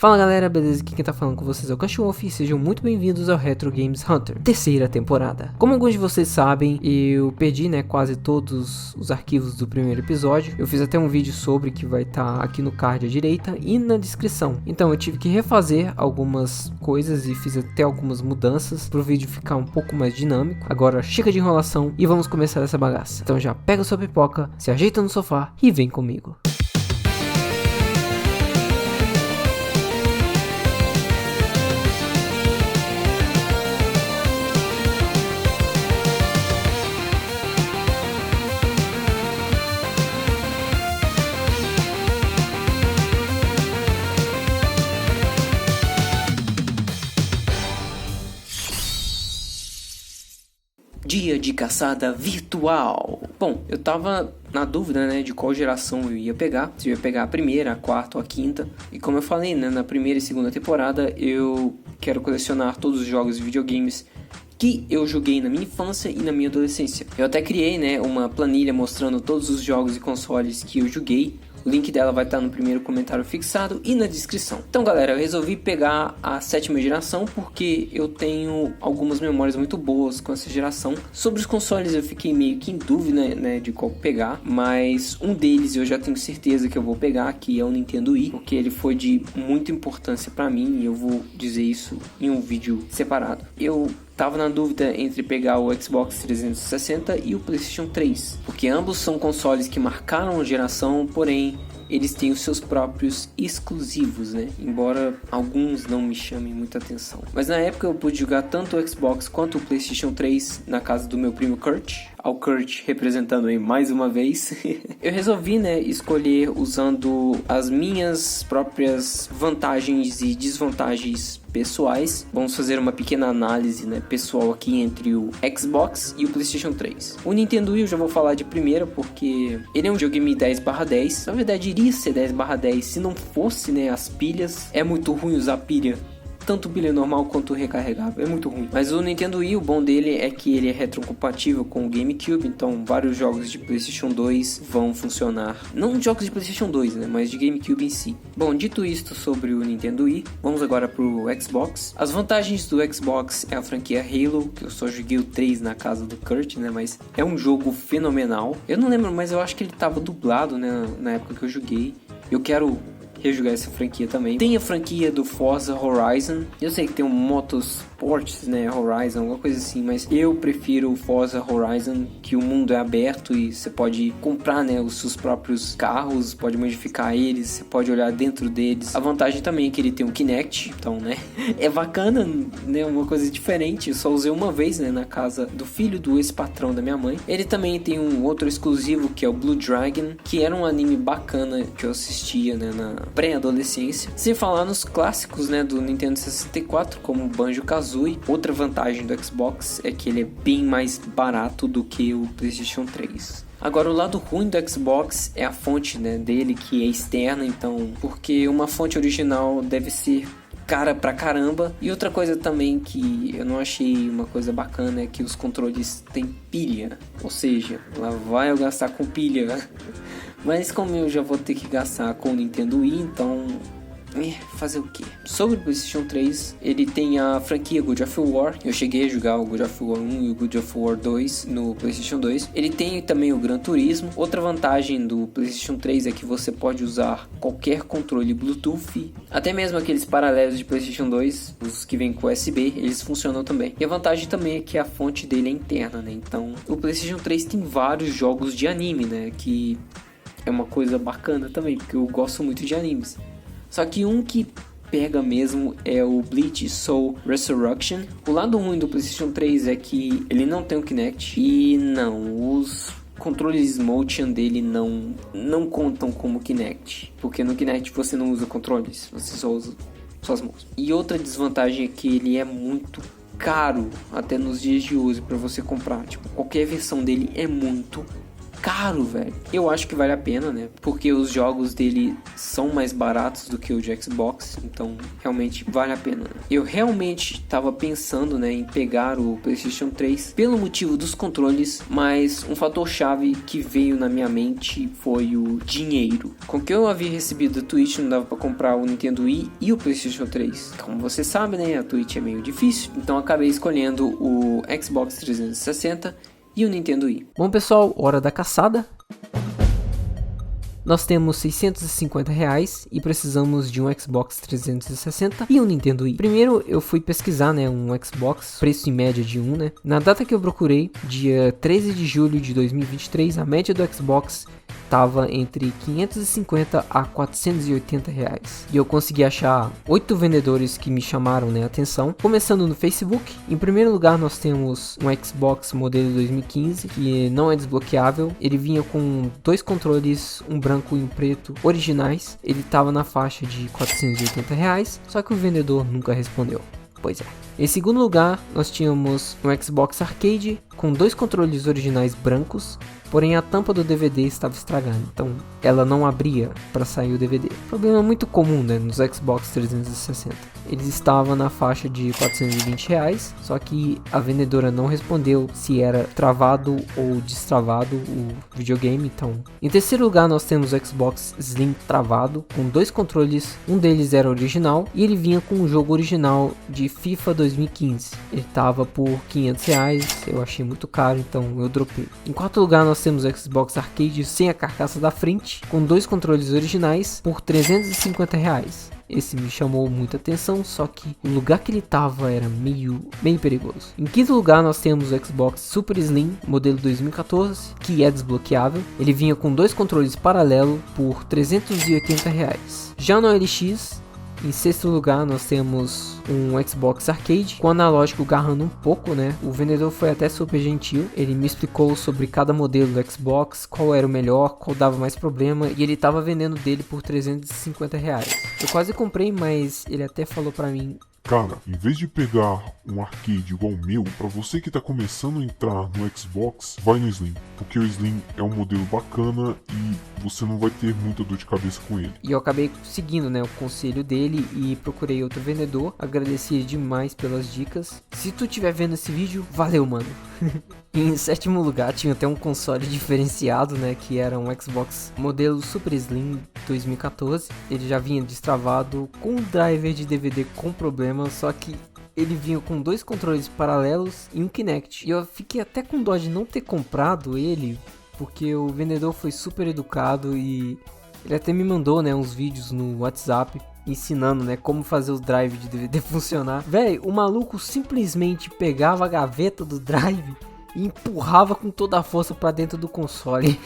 Fala galera, beleza? Aqui quem tá falando com vocês é o Cachorro e sejam muito bem-vindos ao Retro Games Hunter, terceira temporada. Como alguns de vocês sabem, eu perdi quase todos os arquivos do primeiro episódio. Eu fiz até um vídeo sobre que vai estar aqui no card à direita e na descrição. Então eu tive que refazer algumas coisas e fiz até algumas mudanças para o vídeo ficar um pouco mais dinâmico. Agora chega de enrolação e vamos começar essa bagaça. Então já pega sua pipoca, se ajeita no sofá e vem comigo. Dia de caçada virtual. Bom, eu tava na dúvida, de qual geração eu ia pegar. Se eu ia pegar a primeira, a quarta ou a quinta. E como eu falei, na primeira e segunda temporada, eu quero colecionar todos os jogos de videogames que eu joguei na minha infância e na minha adolescência. Eu até criei, uma planilha mostrando todos os jogos e consoles que eu joguei. O link dela vai estar no primeiro comentário fixado e na descrição. Então galera, eu resolvi pegar a sétima geração porque eu tenho algumas memórias muito boas com essa geração. Sobre os consoles eu fiquei meio que em dúvida, de qual pegar, mas um deles eu já tenho certeza que eu vou pegar, que é o Nintendo Wii, porque ele foi de muita importância para mim e eu vou dizer isso em um vídeo separado. Eu tava na dúvida entre pegar o Xbox 360 e o PlayStation 3, porque ambos são consoles que marcaram a geração, porém eles têm os seus próprios exclusivos, embora alguns não me chamem muita atenção. Mas na época eu pude jogar tanto o Xbox quanto o PlayStation 3 na casa do meu primo Kurt, ao Kurt representando aí mais uma vez. Eu resolvi, escolher usando as minhas próprias vantagens e desvantagens pessoais. Vamos fazer uma pequena análise, pessoal aqui entre o Xbox e o PlayStation 3. O Nintendo Wii eu já vou falar de primeira porque ele é um videogame 10/10. Na verdade iria ser 10/10 se não fosse, as pilhas. É muito ruim usar pilha. Tanto pilha normal quanto recarregável, é muito ruim. Mas o Nintendo Wii, o bom dele é que ele é retrocompatível com o GameCube, então vários jogos de PlayStation 2 vão funcionar. Não jogos de PlayStation 2, mas de GameCube em si. Bom, dito isto sobre o Nintendo Wii, vamos agora pro Xbox. As vantagens do Xbox é a franquia Halo, que eu só joguei o 3 na casa do Kurt, mas é um jogo fenomenal. Eu não lembro, mas eu acho que ele tava dublado, na época que eu joguei. Eu quero rejogar essa franquia também. Tem a franquia do Forza Horizon. Eu sei que tem um Motorsports, Horizon, alguma coisa assim, mas eu prefiro o Forza Horizon, que o mundo é aberto e você pode comprar, os seus próprios carros, pode modificar eles, você pode olhar dentro deles. A vantagem também é que ele tem um Kinect, então, é bacana, uma coisa diferente. Eu só usei uma vez, na casa do filho do ex-patrão da minha mãe. Ele também tem um outro exclusivo, que é o Blue Dragon, que era um anime bacana que eu assistia, na pré-adolescência. Sem falar nos clássicos, do Nintendo 64, como Banjo-Kazooie. Outra vantagem do Xbox é que ele é bem mais barato do que o PlayStation 3. Agora, o lado ruim do Xbox é a fonte, dele, que é externa, então, porque uma fonte original deve ser cara pra caramba. E outra coisa também que eu não achei uma coisa bacana é que os controles têm pilha, ou seja, lá vai eu gastar com pilha. Mas como eu já vou ter que gastar com o Nintendo Wii, então fazer o que? Sobre o PlayStation 3, ele tem a franquia God of War. Eu cheguei a jogar o God of War 1 e o God of War 2 no PlayStation 2. Ele tem também o Gran Turismo. Outra vantagem do PlayStation 3 é que você pode usar qualquer controle Bluetooth, até mesmo aqueles paralelos de PlayStation 2, os que vêm com USB, eles funcionam também. E a vantagem também é que a fonte dele é interna, Então, o PlayStation 3 tem vários jogos de anime, que é uma coisa bacana também, porque eu gosto muito de animes. Só que um que pega mesmo é o Bleach Soul Resurrection. O lado ruim do PlayStation 3 é que ele não tem o Kinect. E os controles motion dele não contam como Kinect. Porque no Kinect você não usa controles, você só usa suas mãos. E outra desvantagem é que ele é muito caro até nos dias de hoje para você comprar. Qualquer versão dele é muito caro, velho. Eu acho que vale a pena, né? Porque os jogos dele são mais baratos do que o de Xbox, então realmente vale a pena. Eu realmente tava pensando, né, em pegar o PlayStation 3 pelo motivo dos controles, mas um fator chave que veio na minha mente foi o dinheiro. Com o que eu havia recebido da Twitch, não dava pra comprar o Nintendo Wii e o PlayStation 3. Como você sabe, né, a Twitch é meio difícil, então acabei escolhendo o Xbox 360 e o Nintendo Wii. Bom, pessoal, hora da caçada. Nós temos R$650 e precisamos de um Xbox 360 e um Nintendo Wii. Primeiro eu fui pesquisar, né, um Xbox, preço em média de um, né. Na data que eu procurei, dia 13 de julho de 2023, a média do Xbox estava entre 550 a 480 reais. E eu consegui achar 8 vendedores que me chamaram, né, a atenção. Começando no Facebook, em primeiro lugar nós temos um Xbox modelo 2015, que não é desbloqueável. Ele vinha com 2 controles, um branco e um preto, originais. Ele estava na faixa de 480 reais, só que o vendedor nunca respondeu. Pois é. Em segundo lugar, nós tínhamos um Xbox Arcade com 2 controles originais brancos, porém a tampa do DVD estava estragada, então ela não abria para sair o DVD. Problema muito comum, né, nos Xbox 360. Eles estavam na faixa de 420 reais, só que a vendedora não respondeu se era travado ou destravado o videogame. Então, em terceiro lugar nós temos o Xbox Slim travado com 2 controles, um deles era original e ele vinha com o jogo original de FIFA 2015. Ele estava por 500 reais, eu achei muito caro, então eu dropei. Em quarto lugar nós temos o Xbox Arcade sem a carcaça da frente, com 2 controles originais por 350 reais. Esse me chamou muita atenção, só que o lugar que ele tava era meio perigoso. Em quinto lugar nós temos o Xbox Super Slim, modelo 2014, que é desbloqueável. Ele vinha com 2 controles paralelos por 380 reais. Já no OLX, em sexto lugar nós temos um Xbox Arcade com analógico garrando um pouco, né? O vendedor foi até super gentil. Ele me explicou sobre cada modelo do Xbox, qual era o melhor, qual dava mais problema, e ele tava vendendo dele por 350 reais. Eu quase comprei, mas ele até falou pra mim: cara, em vez de pegar um arcade igual o meu, pra você que tá começando a entrar no Xbox, vai no Slim, porque o Slim é um modelo bacana e você não vai ter muita dor de cabeça com ele. E eu acabei seguindo, né, o conselho dele e procurei outro vendedor. Agradeci demais pelas dicas. Se tu estiver vendo esse vídeo, valeu, mano. Em sétimo lugar tinha até um console diferenciado, né, que era um Xbox modelo Super Slim 2014. Ele já vinha destravado com um driver de DVD com problema, só que ele vinha com 2 controles paralelos e um Kinect. E eu fiquei até com dó de não ter comprado ele, porque o vendedor foi super educado e ele até me mandou, né, uns vídeos no WhatsApp ensinando, né, como fazer o drive de DVD funcionar. Véi, o maluco simplesmente pegava a gaveta do drive e empurrava com toda a força pra dentro do console.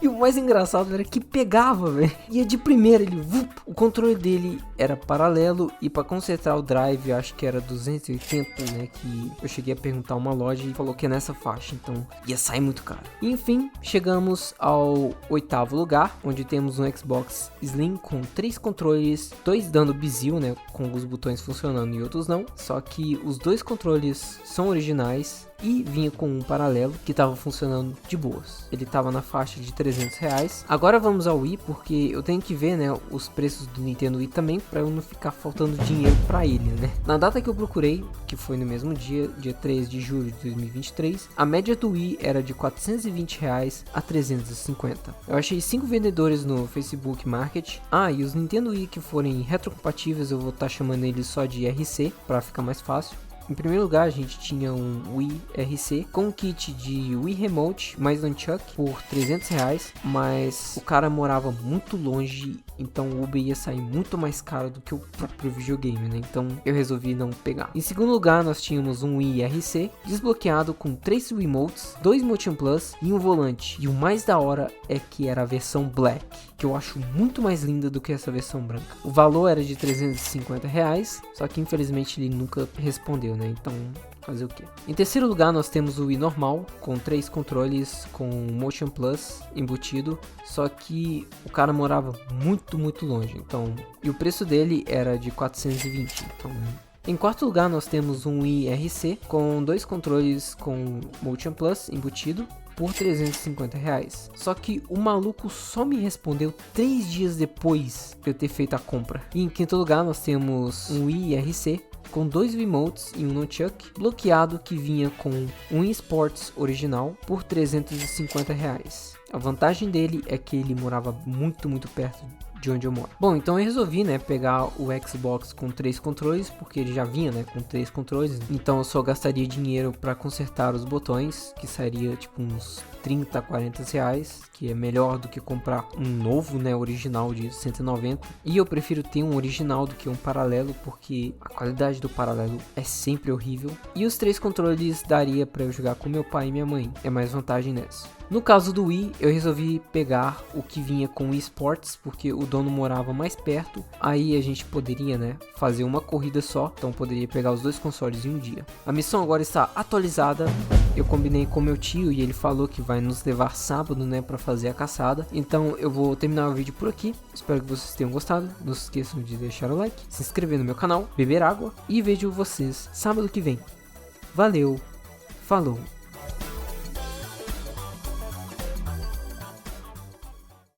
E o mais engraçado era que pegava, velho. Ia de primeira, ele... O controle dele era paralelo e pra consertar o drive, acho que era 280, né? Que eu cheguei a perguntar uma loja e falou que é nessa faixa, então ia sair muito caro. E, enfim, chegamos ao oitavo lugar, onde temos um Xbox Slim com 3 controles, 2 dando bizil, né? Com os botões funcionando e outros não. Só que os 2 controles são originais e vinha com um paralelo que estava funcionando de boas. Ele estava na faixa de 300 reais. Agora vamos ao Wii, porque eu tenho que ver, né, os preços do Nintendo Wii também, para eu não ficar faltando dinheiro para ele, né. Na data que eu procurei, que foi no mesmo dia, dia 3 de julho de 2023, a média do Wii era de 420 reais a 350. Eu achei 5 vendedores no Facebook Market. Ah, e os Nintendo Wii que forem retrocompatíveis, eu vou estar chamando eles só de RC, para ficar mais fácil. Em primeiro lugar, a gente tinha um Wii RC com um kit de Wii Remote mais Nunchuck por 300 reais, mas o cara morava muito longe, então o Uber ia sair muito mais caro do que o próprio videogame, né? Então eu resolvi não pegar. Em segundo lugar, nós tínhamos um Wii RC desbloqueado com 3 Wiimotes, 2 Motion Plus e um volante. E o mais da hora é que era a versão Black, que eu acho muito mais linda do que essa versão branca. O valor era de 350 reais, só que infelizmente ele nunca respondeu, né? Então, fazer o que? Em terceiro lugar, nós temos o Wii normal, com 3 controles com Motion Plus embutido, só que o cara morava muito longe, então, e o preço dele era de 420, então... Em quarto lugar, nós temos um Wii RC com 2 controles com Motion Plus embutido. por R$350. Só que o maluco só me respondeu 3 dias depois de eu ter feito a compra. E em quinto lugar nós temos um Wii RC com 2 Wiimotes e um Nunchuck bloqueado que vinha com um eSports original por R$350. A vantagem dele é que ele morava muito perto de onde eu moro. Bom, então eu resolvi, né, pegar o Xbox com 3 controles, porque ele já vinha, né, com 3 controles. Então eu só gastaria dinheiro para consertar os botões, que sairia tipo uns 30, 40 reais, que é melhor do que comprar um novo, né, original de 190. E eu prefiro ter um original do que um paralelo, porque a qualidade do paralelo é sempre horrível. E os 3 controles daria para eu jogar com meu pai e minha mãe, é mais vantagem nessa. No caso do Wii, eu resolvi pegar o que vinha com o eSports, porque o dono morava mais perto. Aí a gente poderia, né, fazer uma corrida só, então poderia pegar os 2 consoles em um dia. A missão agora está atualizada. Eu combinei com meu tio e ele falou que vai nos levar sábado, né, para fazer a caçada. Então eu vou terminar o vídeo por aqui. Espero que vocês tenham gostado. Não se esqueçam de deixar o like, se inscrever no meu canal, beber água e vejo vocês sábado que vem. Valeu, falou!